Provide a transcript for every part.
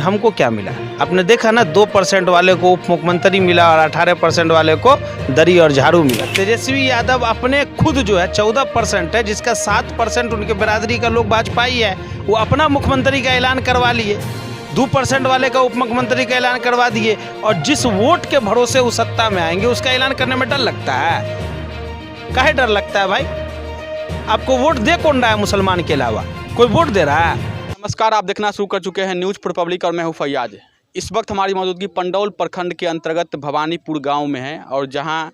हमको क्या मिला? आपने देखा ना, 2% वाले को उप मुख्यमंत्री मिला और 18% वाले को दरी और झाड़ू मिला। तेजस्वी यादव अपने खुद जो है 14% है, जिसका 7% उनके बिरादरी का लोग भाजपाई है, वो अपना मुख्यमंत्री का ऐलान करवा लिए। 2% वाले का उप मुख्यमंत्री का ऐलान करवा दिए, और जिस वोट के भरोसे वो सत्ता में आएंगे उसका ऐलान करने में डर लगता है। काहे डर लगता है भाई? आपको वोट दे कौन रहा है मुसलमान के अलावा? कोई वोट दे रहा है? नमस्कार, आप देखना शुरू कर चुके हैं न्यूज़ फॉर पब्लिक और मैं हूं फैयाज। इस वक्त हमारी मौजूदगी पंडौल प्रखंड के अंतर्गत भवानीपुर गांव में है, और जहां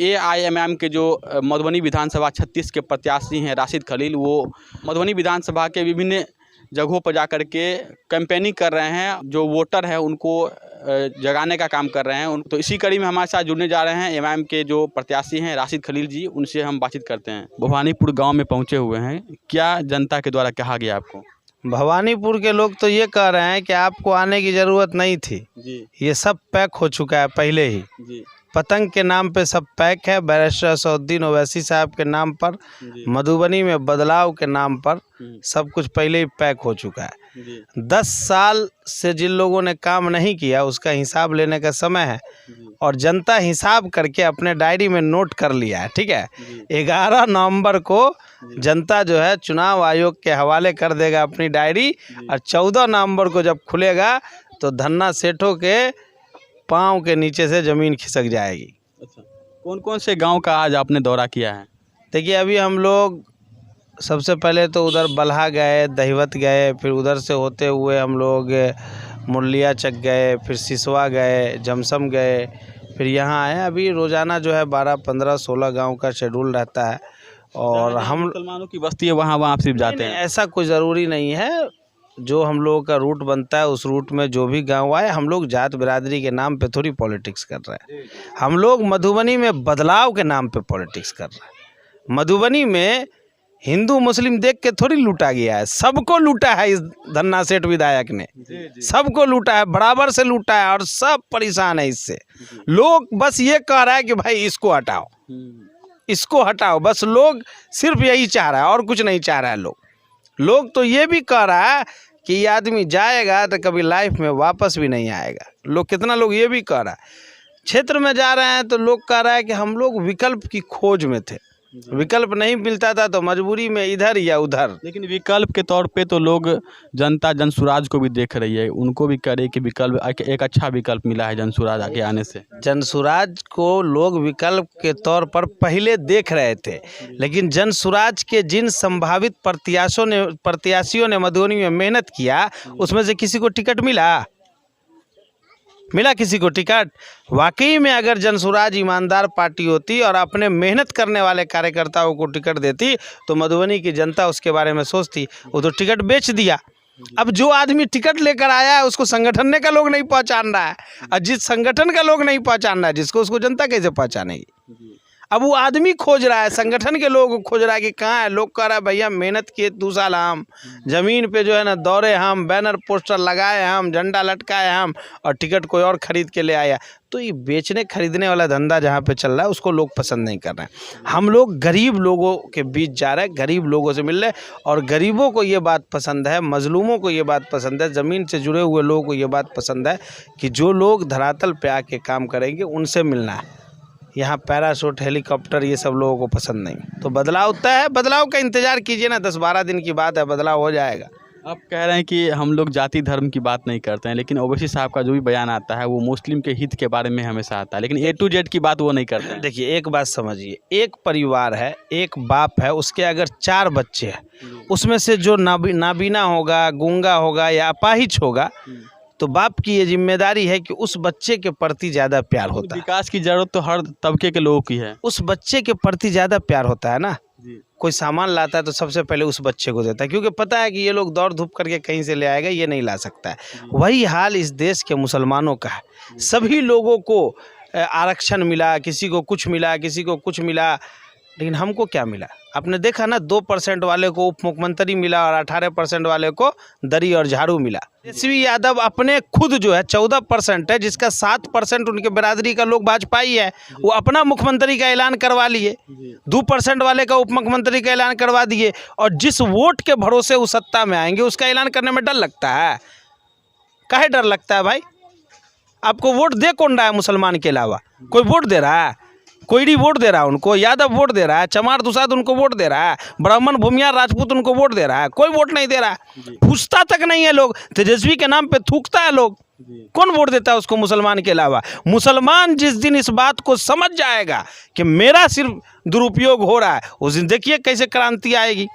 AIMM के जो मधुबनी विधानसभा 36 के प्रत्याशी हैं राशिद खलील, वो मधुबनी विधानसभा के विभिन्न जगहों पर जाकर के कैंपेनिंग कर रहे हैं। जो वोटर है उनको जगाने का काम कर रहे हैं। तो इसी कड़ी में हमारे साथ जुड़ने जा रहे हैं AIMM के जो प्रत्याशी हैं राशिद खलील जी। उनसे हम बातचीत करते हैं। भवानीपुर गांव में पहुंचे हुए हैं, क्या जनता के द्वारा कहा गया आपको? भवानीपुर के लोग तो ये कह रहे हैं कि आपको आने की ज़रूरत नहीं थी जी ये सब पैक हो चुका है पहले ही। जी पतंग के नाम पे सब पैक है। बैरिस्टर असदुद्दीन ओवैसी साहब के नाम पर, जी मधुबनी में बदलाव के नाम पर सब कुछ पहले ही पैक हो चुका है। जी 10 साल से जिन लोगों ने काम नहीं किया उसका हिसाब लेने का समय है, और जनता हिसाब करके अपने डायरी में नोट कर लिया है। ठीक है, 11 नवंबर को जनता जो है चुनाव आयोग के हवाले कर देगा अपनी डायरी, और 14 नवंबर को जब खुलेगा तो धन्ना सेठों के पाँव के नीचे से ज़मीन खिसक जाएगी। अच्छा, कौन कौन से गांव का आज आपने दौरा किया है? देखिए, अभी हम लोग सबसे पहले तो उधर बल्हा गए, दहिवत गए, फिर उधर से होते हुए हम लोग मुरलिया चक गए, फिर सिसवा गए, जमसम गए, फिर यहाँ आए। अभी रोज़ाना जो है 12, 15, 16 गांव का शेड्यूल रहता है, और हम मुसलमानों की बस्ती है वहाँ आप सिर्फ जाते हैं? ऐसा कोई ज़रूरी नहीं है। जो हम लोगों का रूट बनता है उस रूट में जो भी गांव आए, हम लोग जात बिरादरी के नाम पे थोड़ी पॉलिटिक्स कर रहे हैं। हम लोग मधुबनी में बदलाव के नाम पे पॉलिटिक्स कर रहे हैं। मधुबनी में हिंदू मुस्लिम देख के थोड़ी लूटा गया है, सबको लूटा है इस धन्ना सेठ विधायक ने। सबको लूटा है, बराबर से लूटा है, और सब परेशान है इससे। लोग बस ये कह रहा है कि भाई इसको हटाओ, इसको हटाओ, बस लोग सिर्फ यही चाह रहा है, और कुछ नहीं चाह रहा है। लोग तो ये भी कह रहा है कि ये आदमी जाएगा तो कभी लाइफ में वापस भी नहीं आएगा। कितना लोग ये भी कह रहा है। क्षेत्र में जा रहे हैं तो लोग कह रहा है कि हम लोग विकल्प की खोज में थे, विकल्प नहीं मिलता था तो मजबूरी में इधर या उधर। लेकिन विकल्प के तौर पे तो लोग जनता जनसुराज को भी देख रही है, उनको भी करे कि विकल्प एक अच्छा विकल्प मिला है जनसुराज आगे आने से। जनसुराज को लोग विकल्प के तौर पर पहले देख रहे थे, लेकिन जनसुराज के जिन संभावित प्रत्याशियों ने मधुबनी में मेहनत किया, उसमें से किसी को टिकट मिला किसी को टिकट? वाकई में अगर जनसुराज ईमानदार पार्टी होती और अपने मेहनत करने वाले कार्यकर्ताओं को टिकट देती तो मधुबनी की जनता उसके बारे में सोचती। वो तो टिकट बेच दिया। अब जो आदमी टिकट लेकर आया है उसको संगठन का लोग नहीं पहचान रहा है, और जिस संगठन का लोग नहीं पहचान रहा है जिसको, उसको जनता कैसे पहचानेगी? अब वो आदमी खोज रहा है, संगठन के लोग खोज रहा है कि कहाँ है। लोग कह रहा है भैया मेहनत किए 2 साल हम, ज़मीन पे जो है ना दौड़े हम, बैनर पोस्टर लगाए हम, झंडा लटकाए हम, और टिकट कोई और ख़रीद के ले आया। तो ये बेचने खरीदने वाला धंधा जहाँ पे चल रहा है उसको लोग पसंद नहीं कर रहे हैं। हम लोग गरीब लोगों के बीच जा रहे हैं, गरीब लोगों से मिल रहे हैं, और गरीबों को ये बात पसंद है, मजलूमों को ये बात पसंद है, ज़मीन से जुड़े हुए लोगों को ये बात पसंद है कि जो लोग धरातल पे आके काम करेंगे उनसे मिलना है। यहाँ पैराशूट, हेलीकॉप्टर, ये सब लोगों को पसंद नहीं। तो बदलाव होता है, बदलाव का इंतज़ार कीजिए ना, 10-12 दिन की बात है, बदलाव हो जाएगा। आप कह रहे हैं कि हम लोग जाति धर्म की बात नहीं करते हैं, लेकिन ओवैसी साहब का जो भी बयान आता है वो मुस्लिम के हित के बारे में हमेशा आता है, लेकिन A to Z की बात वो नहीं करते हैं। देखिए, एक बात समझिए, एक परिवार है, एक बाप है, उसके अगर 4 बच्चे हैं, उसमें से जो नाबीना होगा, गूंगा होगा या अपाहिज होगा, तो बाप की ये जिम्मेदारी है कि उस बच्चे के प्रति ज़्यादा प्यार होता है। विकास की जरूरत तो हर तबके के लोगों की है, उस बच्चे के प्रति ज़्यादा प्यार होता है ना। कोई सामान लाता है तो सबसे पहले उस बच्चे को देता है, क्योंकि पता है कि ये लोग दौड़ धूप करके कहीं से ले आएगा, ये नहीं ला सकता है। वही हाल इस देश के मुसलमानों का है। सभी लोगों को आरक्षण मिला, किसी को कुछ मिला, किसी को कुछ मिला, लेकिन हमको क्या मिला? आपने देखा ना, 2% वाले को उप मुख्यमंत्री मिला और 18% वाले को दरी और झाड़ू मिला। तेजस्वी यादव अपने खुद जो है 14% है, जिसका 7% उनके बिरादरी का लोग भाजपाई है, वो अपना मुख्यमंत्री का ऐलान करवा लिए। 2% वाले का उप मुख्यमंत्री का ऐलान करवा दिए, और जिस वोट के भरोसे वो सत्ता में आएंगे उसका ऐलान करने में डर लगता है। काहे डर लगता है भाई? आपको वोट दे कौन रहा है मुसलमान के अलावा? कोई वोट दे रहा है? कोईरी वोट दे रहा है उनको, यादव वोट दे रहा है, चमार दुसाद उनको वोट दे रहा है, ब्राह्मण भूमियार राजपूत उनको वोट दे रहा है, कोई वोट नहीं दे रहा है। पूछता तक नहीं है लोग। तेजस्वी के नाम पे थूकता है लोग। कौन वोट देता है उसको मुसलमान के अलावा? मुसलमान जिस दिन इस बात को समझ जाएगा कि मेरा सिर्फ दुरुपयोग हो रहा है, उस दिन देखिए कैसे क्रांति आएगी।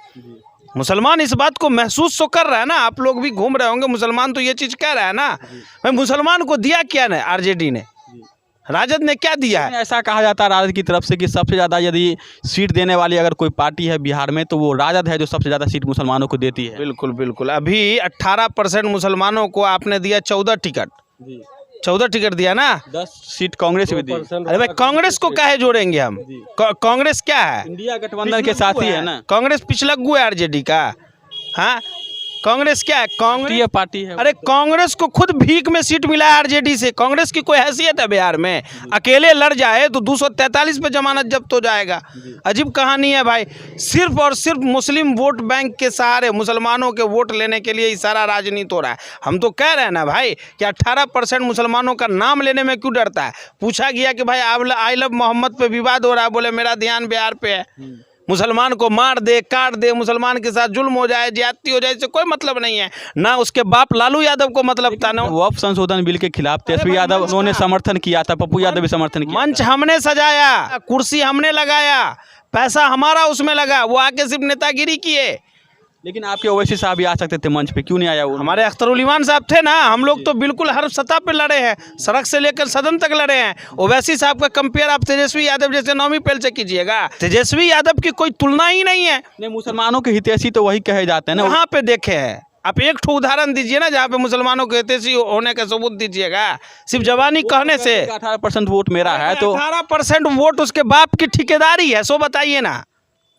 मुसलमान इस बात को महसूस तो कर रहा है ना। आप लोग भी घूम रहे होंगे, मुसलमान तो ये चीज़ कह रहा है ना। भाई मुसलमान को दिया क्या ने? आरजेडी ने, राजद ने क्या दिया है? ऐसा कहा जाता है राजद की तरफ से कि सबसे ज़्यादा यदि सीट देने वाली अगर कोई पार्टी है बिहार में तो वो राजद है, जो सबसे ज़्यादा सीट मुसलमानों को देती है। बिल्कुल बिल्कुल। अभी 18% मुसलमानों को आपने दिया 14 टिकट। 14 टिकट दिया ना। 10 सीट कांग्रेस भी दी। अरे भाई कांग्रेस को काहे जोड़ेंगे हम? कांग्रेस क्या है? इंडिया गठबंधन के साथ ही है ना। कांग्रेस पिछलग्गू है आरजेडी का। हाँ, कांग्रेस क्या है? कांग्रेस पार्टी है। अरे कांग्रेस को खुद भीख में सीट मिला है आरजेडी से। कांग्रेस की कोई हैसियत है बिहार में? अकेले लड़ जाए तो 243 पे जमानत जब्त हो जाएगा। अजीब कहानी है भाई। सिर्फ और सिर्फ मुस्लिम वोट बैंक के सहारे मुसलमानों के वोट लेने के लिए ही सारा राजनीति हो रहा है। हम तो कह रहे हैं ना भाई कि 18% मुसलमानों का नाम लेने में क्यों डरता है? पूछा गया कि भाई आई लव मोहम्मद पे विवाद हो रहा है, बोले मेरा ध्यान बिहार पे है। मुसलमान को मार दे, काट दे, मुसलमान के साथ जुल्म हो जाए, ज्यादती हो जाए, इससे कोई मतलब नहीं है ना। उसके बाप लालू यादव को मतलब था ना। वक्फ संशोधन बिल के खिलाफ तेजस्वी यादव उन्होंने समर्थन किया था, पप्पू यादव भी समर्थन किया। मंच हमने सजाया, कुर्सी हमने लगाया, पैसा हमारा उसमें लगा, वो आके सिर्फ नेतागिरी किए। लेकिन आपके ओवैसी साहब भी आ सकते थे मंच पे, क्यों नहीं आया वो? हमारे अख्तरुल ईमान साहब थे ना। हम लोग तो बिल्कुल हर सतह पे लड़े हैं, सड़क से लेकर सदन तक लड़े हैं। ओवैसी साहब का कंपेयर आप तेजस्वी यादव जैसे नौवीं पहल से कीजिएगा। तेजस्वी यादव की कोई तुलना ही नहीं है। नहीं, मुसलमानों के हितैषी तो वही कहे जाते हैं ना। कहाँ पे देखे हैं आप? एक ठो उदाहरण दीजिए ना जहाँ पे मुसलमानों के हितैषी होने का सबूत दीजिएगा। सिर्फ जवानी कहने से 18% वोट मेरा है तो 18% वोट उसके बाप की ठेकेदारी है। सो बताइए ना,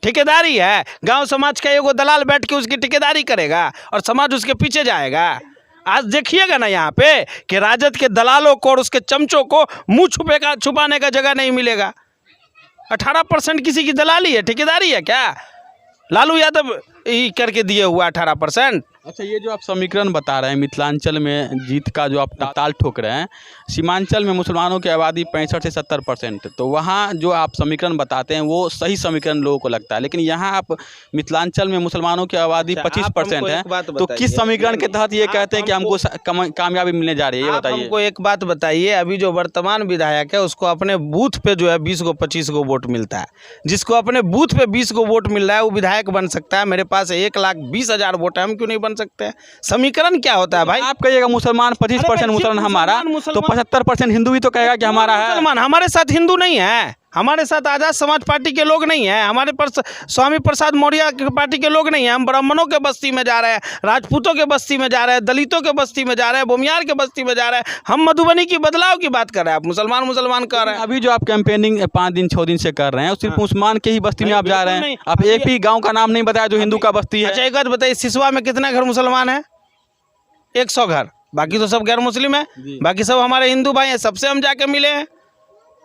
ठेकेदारी है। गांव समाज का एगो दलाल बैठ के उसकी ठेकेदारी करेगा और समाज उसके पीछे जाएगा। आज देखिएगा ना यहाँ पे कि राजद के दलालों को और उसके चमचों को मुंह छुपाने का जगह नहीं मिलेगा। 18% किसी की दलाली है, ठेकेदारी है क्या? लालू यादव ही करके दिए हुआ 18%। अच्छा, ये जो आप समीकरण बता रहे हैं मिथिलांचल में जीत का, जो आप ताल ठोक रहे हैं, सीमांचल में मुसलमानों की आबादी 65 से 70%, तो वहाँ जो आप समीकरण बताते हैं वो सही समीकरण लोगों को लगता है। लेकिन यहाँ आप मिथिलांचल में मुसलमानों की आबादी 25% है, तो किस समीकरण के तहत ये कहते हैं कि हमको कामयाबी मिलने जा रही है? ये बताइए। हमको एक बात बताइए, अभी जो वर्तमान विधायक है उसको अपने बूथ पे जो है 20 को 25 को वोट मिलता है। जिसको अपने बूथ पे 20 को वोट मिल रहा है वो विधायक बन सकता है। मेरे पास 1,20,000 वोट है, हम क्यों नहीं बन सकते हैं? समीकरण क्या होता है भाई? आप कहिएगा मुसलमान 25% मुसलमान हमारा, तो 75% हिंदू भी तो कहेगा कि हमारा है। मुसलमान हमारे साथ हिंदू नहीं है, हमारे साथ आजाद समाज पार्टी के लोग नहीं हैं, हमारे पर स्वामी प्रसाद मौर्य की पार्टी के लोग नहीं हैं। हम ब्राह्मणों के बस्ती में जा रहे हैं, राजपूतों के बस्ती में जा रहे हैं, दलितों के बस्ती में जा रहे हैं, भूमियार के बस्ती में जा रहे हैं। हम मधुबनी की बदलाव की बात कर रहे हैं, आप मुसलमान कह रहे हैं। अभी जो आप कैंपेनिंग 5 दिन 6 दिन से कर रहे हैं, सिर्फ मुसलमान के ही बस्ती में आप जा रहे हैं। आप एक भी गाँव का नाम नहीं बताया जो हिंदू का बस्ती है। अच्छा एक बात बताइए, सिसवा में कितना घर मुसलमान है? 100 घर, बाकी तो सब गैर मुस्लिम है, बाकी सब हमारे हिंदू भाई हैं, सबसे हम जाके मिले हैं।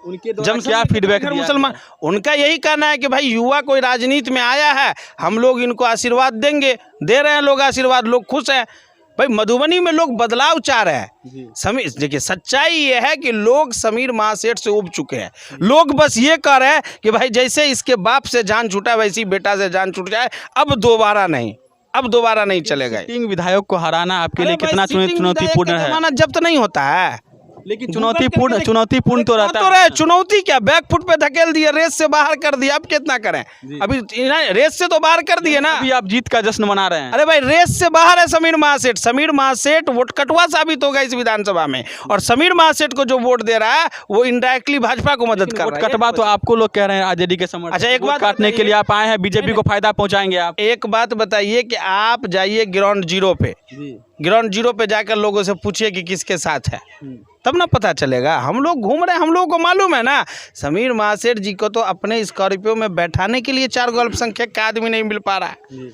उनके द्वारा क्या फीडबैक मुसलमान उनका यही कहना है कि भाई युवा कोई राजनीति में आया है, हम लोग इनको आशीर्वाद देंगे, दे रहे हैं लोग आशीर्वाद, लोग खुश हैं। भाई मधुबनी में लोग बदलाव चाह रहे हैं। समीर देखिए, सच्चाई ये है कि लोग समीर महासेठ से उब चुके हैं। लोग बस ये कह रहे हैं कि भाई जैसे इसके बाप से जान छूटा वैसे ही बेटा से जान छूट जाए, अब दोबारा नहीं चलेगा। विधायक को हराना आपके लिए कितना चुनौतीपूर्ण है? जमानत जब्त नहीं होता है, लेकिन चुनौतीपूर्ण तो रहता है। चुनौती क्या, बैक फुट पे धकेल दिए, रेस से बाहर कर दिया, अब कितना करें? अभी रेस से तो बाहर कर दिए ना, अभी आप जीत का जश्न मना रहे हैं। अरे भाई रेस से बाहर है समीर महासेठ वोट कटवा साबित होगा इस विधानसभा में। और समीर महासेठ को जो वोट दे रहा है वो इनडायरेक्टली भाजपा को मदद कर रहा है। कटवा तो आपको लोग कह रहे हैं आरजेडी के समर्थन। अच्छा एक बात काटने के लिए आप आए हैं, बीजेपी को फायदा पहुंचाएंगे आप। एक बात बताइए कि आप जाइए ग्राउंड जीरो पे जाकर लोगों से पूछिए कि किसके साथ है, तब ना पता चलेगा। हम लोग घूम रहे हैं, हम लोगों को मालूम है ना। समीर महासेठ जी को तो अपने स्कॉर्पियो में बैठाने के लिए 4 अल्पसंख्यक का आदमी नहीं मिल पा रहा है।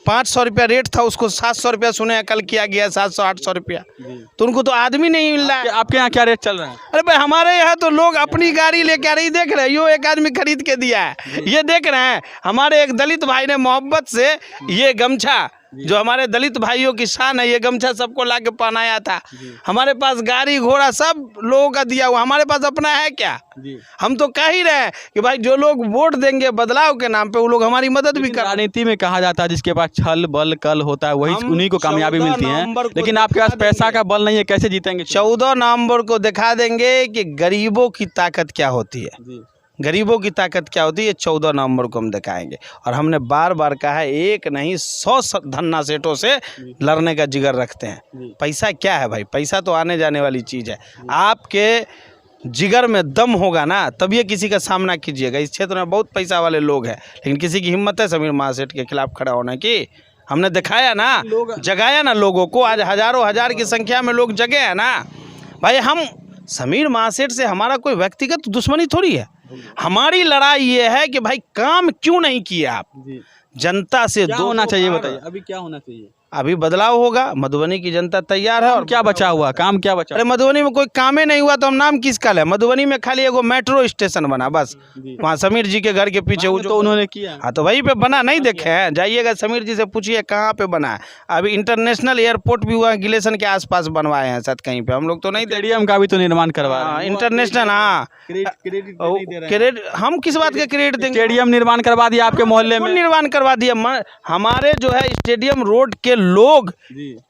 500 रुपया रेट था, उसको 700 रुपया सुने कल किया गया, 700-800 रुपया, तो उनको तो आदमी नहीं मिल रहा है। आपके यहाँ क्या रेट चल रहा है? अरे भाई हमारे यहाँ तो लोग अपनी गाड़ी लेके आ रही, देख रहे हैं, यो एक आदमी खरीद के दिया है, ये देख रहे हैं। हमारे एक दलित भाई ने मोहब्बत से ये गमछा जो हमारे दलित भाइयों की शान है, ये गमछा सबको ला के पहनाया था। हमारे पास गाड़ी घोड़ा सब लोगों का दिया हुआ, हमारे पास अपना है क्या? हम तो कह ही रहे हैं कि भाई जो लोग वोट देंगे बदलाव के नाम पे, वो लोग हमारी मदद भी कर। राजनीति में कहा जाता है जिसके पास छल बल कल होता है वही हम उन्हीं को कामयाबी 14 मिलती है, नवंबर को लेकिन आपके पास पैसा का बल नहीं है, कैसे जीतेंगे? 14 नवंबर को दिखा देंगे कि गरीबों की ताकत क्या होती है। गरीबों की ताकत क्या होती है, 14 नवंबर को हम दिखाएंगे। और हमने बार बार कहा है, एक नहीं 100 धन्ना सेठों से लड़ने का जिगर रखते हैं। पैसा क्या है भाई? पैसा तो आने जाने वाली चीज़ है। आपके जिगर में दम होगा ना, तब ये किसी का सामना कीजिएगा। इस क्षेत्र में बहुत पैसा वाले लोग हैं, लेकिन किसी की हिम्मत है समीर महासेठ के खिलाफ खड़ा होने की? हमने दिखाया ना, जगाया ना लोगों को। आज हजारों हजार की संख्या में लोग जगे हैं ना भाई। हम समीर महासेठ से हमारा कोई व्यक्तिगत दुश्मनी थोड़ी है। हमारी लड़ाई ये है कि भाई काम क्यों नहीं किया आप? जनता से क्या होना चाहिए बताइए, अभी क्या होना चाहिए? अभी बदलाव होगा, मधुबनी की जनता तैयार है। और क्या बचा हुआ काम, क्या बचा? अरे मधुबनी में कोई काम ही नहीं हुआ तो हम नाम किसका ले? मधुबनी में खाली एगो मेट्रो स्टेशन बना बस, वहाँ समीर जी के घर के पीछे वो तो उन्होंने किया। हाँ तो वहीं पे बना, नहीं देखे हैं? जाइएगा समीर जी से पूछिए कहाँ पे बना है। अभी इंटरनेशनल एयरपोर्ट भी हुआ गिलेशन के आसपास बनवाए हैं शायद कहीं पे, हम लोग तो नहीं। स्टेडियम का भी तो निर्माण करवा रहे हैं इंटरनेशनल। हाँ क्रेडिट हम किस बात का क्रेडिट देंगे? स्टेडियम निर्माण करवा दिया आपके मोहल्ले में, निर्माण करवा दिया। हमारे जो है स्टेडियम रोड के लोग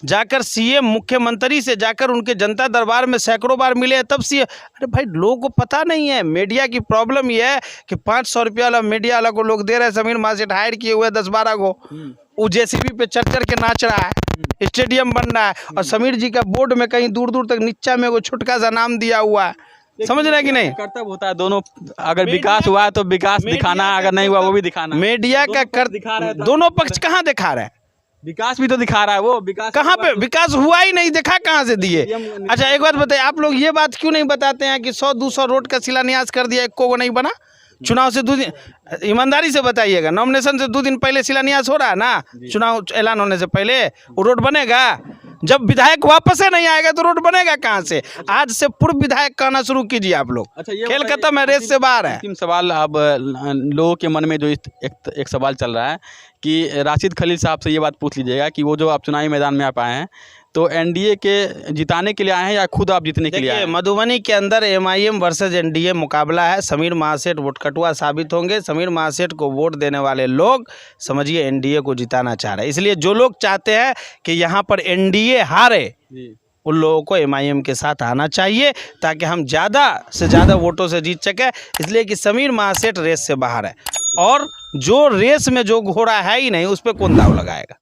जाकर सीएम मुख्यमंत्री से जाकर उनके जनता दरबार में सैकड़ों बार मिले, तब सीएम। अरे भाई लोगों को पता नहीं है। मीडिया की प्रॉब्लम ये है कि 500 रुपया वाला मीडिया वाला को लोग दे रहे हैं। समीर महासेठ हायर किए हुए 10-12 को, वो जेसीबी पे चढ़ के नाच रहा है, स्टेडियम बन रहा है। और समीर जी का बोर्ड में कहीं दूर दूर तक नीचा में वो छुटका सा नाम दिया हुआ है। समझ रहे हैं कि नहीं? कर्तव्य होता है दोनों, अगर विकास हुआ है तो विकास दिखाना, अगर नहीं हुआ वो भी दिखाना। मीडिया का दिखा रहा है, दोनों पक्ष कहाँ दिखा रहा है? विकास भी तो दिखा रहा है वो। विकास कहाँ पे? विकास हुआ ही नहीं, दिखा कहाँ से दिए? अच्छा एक बात बताइए, आप लोग ये बात क्यों नहीं बताते हैं कि 100-200 रोड का शिलान्यास कर दिया, एको को नहीं बना? चुनाव से 2 दिन, ईमानदारी से बताइएगा, नॉमिनेशन से 2 दिन पहले शिलान्यास हो रहा है ना, चुनाव ऐलान होने से पहले वो रोड बनेगा? जब विधायक वापस नहीं आएगा तो रोड बनेगा कहाँ से? आज से पूर्व विधायक कहना शुरू कीजिए आप लोग। अच्छा, ये खेल खत्म है, रेस से बाहर है। अंतिम सवाल, अब लोगों के मन में जो एक सवाल चल रहा है कि राशिद खलील साहब से ये बात पूछ लीजिएगा कि वो जो आप चुनावी मैदान में आप आए हैं तो एनडीए के जिताने के लिए आए हैं या खुद आप जीतने के लिए आए हैं? मधुबनी के अंदर एमआईएम वर्सेस एनडीए मुकाबला है। समीर महासेठ वोटकटुआ साबित होंगे। समीर महासेठ को वोट देने वाले लोग समझिए एनडीए को जिताना चाह रहे हैं। इसलिए जो लोग चाहते हैं कि यहाँ पर एनडीए हारे, उन लोगों को एमआईएम के साथ आना चाहिए ताकि हम ज़्यादा से ज़्यादा वोटों से जीत सके। इसलिए कि समीर महासेठ रेस से बाहर है, और जो रेस में जो घोड़ा है ही नहीं उस पर कौन दाव लगाएगा?